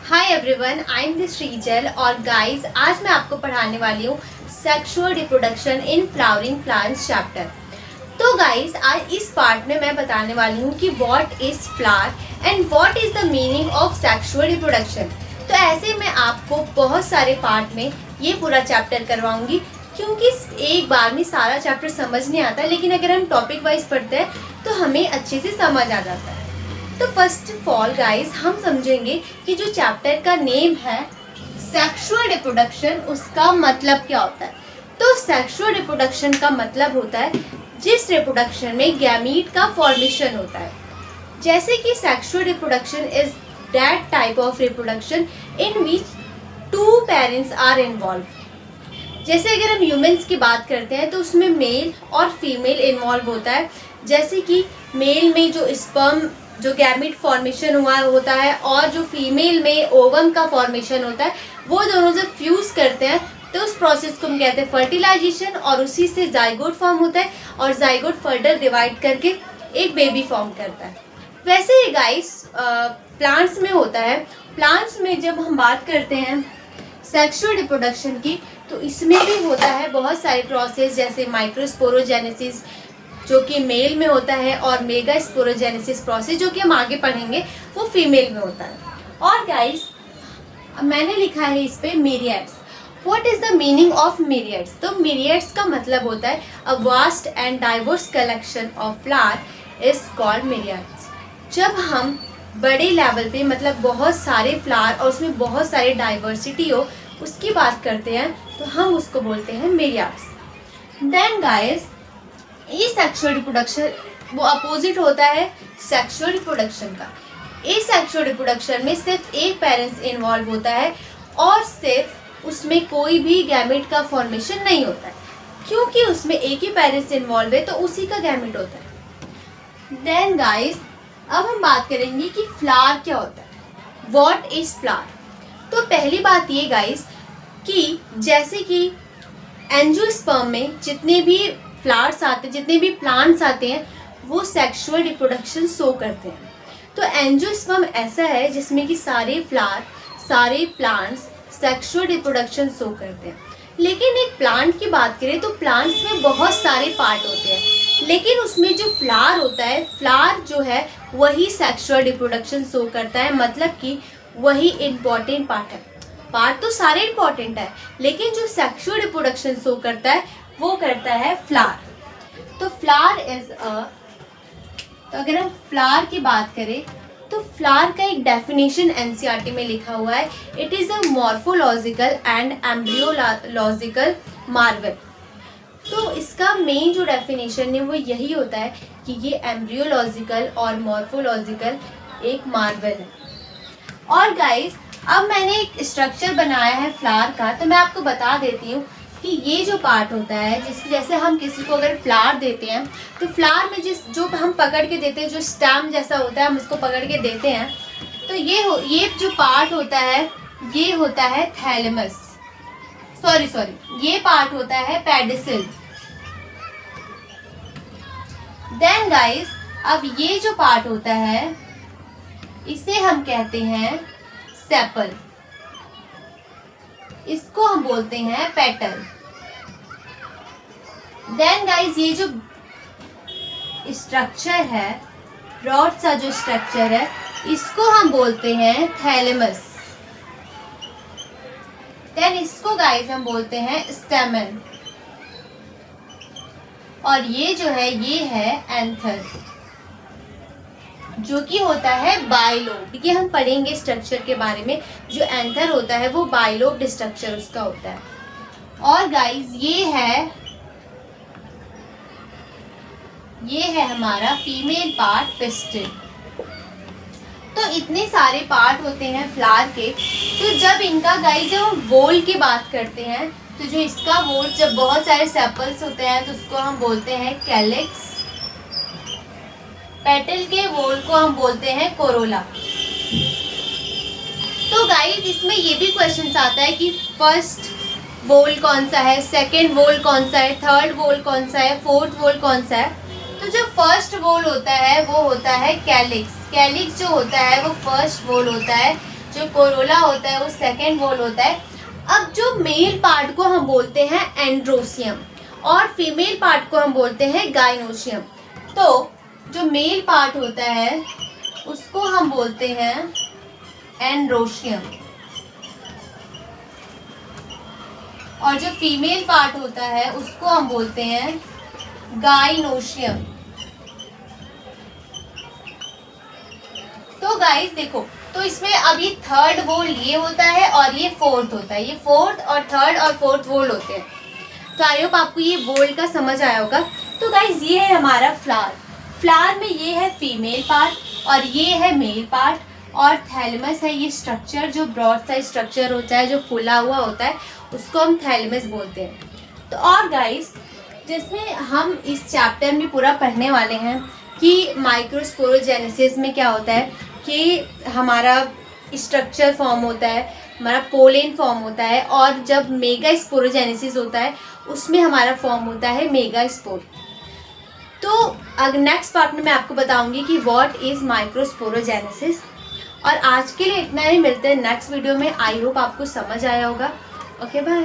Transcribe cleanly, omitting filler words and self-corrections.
Hi everyone, I am this Shrijal और guys आज मैं आपको पढ़ाने वाली हूँ sexual reproduction in flowering plants chapter. तो गाइस आज इस पार्ट में मैं बताने वाली हूँ कि what is flower and what is the meaning of sexual reproduction. तो ऐसे मैं आपको बहुत सारे पार्ट में ये पूरा चैप्टर करवाऊंगी क्योंकि एक बार में सारा चैप्टर समझ नहीं आता, लेकिन अगर हम टॉपिक वाइज पढ़ते हैं तो हमें अच्छे से समझ आ जाता है। तो फर्स्ट ऑफ ऑल गाइस हम समझेंगे कि जो चैप्टर का नेम है सेक्सुअल रिप्रोडक्शन, उसका मतलब क्या होता है। तो सेक्सुअल रिप्रोडक्शन का मतलब होता है जिस रिप्रोडक्शन में गैमीट का फॉर्मेशन होता है। जैसे कि sexual reproduction is that type of reproduction in which two parents are involve. जैसे अगर हम ह्यूमंस की बात करते हैं तो उसमें मेल और फीमेल इन्वॉल्व होता है। जैसे कि मेल में जो स्पर्म जो गैमीट फॉर्मेशन हुआ होता है और जो फीमेल में ओवम का फॉर्मेशन होता है, वो दोनों जब फ्यूज करते हैं तो उस प्रोसेस को हम कहते हैं फर्टिलाइजेशन, और उसी से जाइगोट फॉर्म होता है और जाइगोट फर्दर डिवाइड करके एक बेबी फॉर्म करता है। वैसे ही गाइस प्लांट्स में होता है। प्लांट्स में जब हम बात करते हैं सेक्सुअल रिप्रोडक्शन की तो इसमें भी होता है बहुत सारे प्रोसेस, जैसे माइक्रोस्पोरोजेनेसिस जो कि मेल में होता है और मेगा स्पोरोजेनेसिस प्रोसेस जो कि हम आगे पढ़ेंगे वो फीमेल में होता है। और गाइस मैंने लिखा है इस पे myriads. What is the meaning of myriads? तो मिरियड्स का मतलब होता है a vast and diverse collection of flower is called myriads. जब हम बड़े लेवल पे मतलब बहुत सारे फ्लावर और उसमें बहुत सारे डाइवर्सिटी हो उसकी बात करते हैं तो हम उसको बोलते हैं मिरियड्स। देन गाइस ये सेक्सुअल रिप्रोडक्शन वो अपोजिट होता है सेक्सुअल रिप्रोडक्शन का। इस सेक्सुअल रिप्रोडक्शन में सिर्फ एक पेरेंट्स इन्वॉल्व होता है और सिर्फ उसमें कोई भी गैमेट का फॉर्मेशन नहीं होता है। क्योंकि उसमें एक ही पेरेंट्स इन्वॉल्व है तो उसी का गैमेट होता है। देन गाइस अब हम बात करेंगे कि फ्लावर क्या होता है, व्हाट इज फ्लावर। तो पहली बात ये गाइस कि जैसे कि एंजियोस्पर्म में जितने भी फ्लावर्स आते हैं, जितने भी प्लांट्स आते हैं वो सेक्सुअल रिप्रोडक्शन शो करते हैं। तो एंजियोस्पर्म ऐसा है जिसमें कि सारे फ्लावर सारे प्लांट्स सेक्सुअल रिप्रोडक्शन शो करते हैं। लेकिन एक प्लांट की बात करें तो प्लांट्स में बहुत सारे पार्ट होते हैं, लेकिन उसमें जो फ्लावर होता है, फ्लावर जो है वही सेक्सुअल रिप्रोडक्शन शो करता है, मतलब कि वही इम्पॉर्टेंट पार्ट है। पार्ट तो सारे इम्पॉर्टेंट है लेकिन जो सेक्सुअल रिप्रोडक्शन शो करता है वो करता है फ्लावर। तो फ्लावर इज तो अगर हम फ्लावर की बात करें तो फ्लावर का एक डेफिनेशन एनसीईआरटी में लिखा हुआ है, it is a morphological and embryological Marvel. तो इसका मेन जो डेफिनेशन है वो यही होता है कि ये एम्ब्रियोलॉजिकल और मॉर्फोलॉजिकल एक मार्वल है। और गाइस अब मैंने एक स्ट्रक्चर बनाया है फ्लावर का, तो मैं आपको बता देती हूँ कि ये जो पार्ट होता है जिसकी जैसे हम किसी को अगर फ्लावर देते हैं तो फ्लावर में जो हम पकड़ के देते हैं, जो स्टैम जैसा होता है हम उसको पकड़ के देते हैं, तो ये जो पार्ट होता है ये होता है थैलेमस, ये पार्ट होता है पेडिसिल। देन गाइस अब ये जो पार्ट होता है इसे हम कहते हैं सेपल, इसको हम बोलते हैं पेटल। देन गाइस ये जो स्ट्रक्चर है, रॉड सा जो स्ट्रक्चर है, इसको हम बोलते हैं थैलेमस। देन इसको गाइस हम बोलते हैं स्टेमन, और ये जो है ये है एंथर जो कि होता है बाइलोब। ये हम पढ़ेंगे स्ट्रक्चर के बारे में। जो एंथर होता है वो बाइलोब स्ट्रक्चर उसका होता है। और गाइस ये है हमारा फीमेल पार्ट पिस्टिल। तो इतने सारे पार्ट होते हैं फ्लावर के। तो जब इनका गाइस जब हम वोल की बात करते हैं तो जो इसका वोल जब बहुत सारे सेपल्स होते हैं तो उसको हम बोलते हैं कैलिक्स। पेटल के वोल को हम बोलते हैं कोरोला। तो गाइस इसमें ये भी क्वेश्चन आता है कि फर्स्ट वोल कौन सा है, सेकंड वोल कौन सा है, थर्ड वोल कौन सा है, फोर्थ वोल कौन सा है। तो जो फर्स्ट वोल होता है वो होता है कैलिक्स। कैलिक्स जो होता है वो फर्स्ट वोल होता है जो कोरोला होता है वो सेकेंड वॉल होता है। अब जो मेल पार्ट को हम बोलते हैं एंड्रोसियम और फीमेल पार्ट को हम बोलते हैं गाइनोशियम। तो जो मेल पार्ट होता है उसको हम बोलते हैं एंड्रोशियम और जो फीमेल पार्ट होता है उसको हम बोलते हैं गाइनोशियम। तो गाइस देखो, तो इसमें अब ये थर्ड वोल ये होता है और ये फोर्थ होता है, ये फोर्थ और थर्ड और फोर्थ वोल होते हैं। तो आई होप आपको ये वोल का समझ आया होगा। तो गाइस ये है हमारा फ्लावर। फ्लावर में ये है फीमेल पार्ट और ये है मेल पार्ट और थैलेमस है ये स्ट्रक्चर, जो ब्रॉड साइज स्ट्रक्चर होता है, जो फुला हुआ होता है, उसको हम थैलेमस बोलते हैं। तो और गाइस जिसमें हम इस चैप्टर में पूरा पढ़ने वाले हैं कि माइक्रोस्पोरोजेनेसिस में क्या होता है कि हमारा स्ट्रक्चर फॉर्म होता है, हमारा पोलेन फॉर्म होता है और जब मेगा स्पोरोजेनेसिस होता है उसमें हमारा फॉर्म होता है मेगा स्पोर। तो अगर नेक्स्ट पार्ट में मैं आपको बताऊंगी कि व्हाट इज़ माइक्रोस्पोरोजेनेसिस। और आज के लिए इतना ही, मिलते हैं नेक्स्ट वीडियो में। आई होप आपको समझ आया होगा। Okay bye.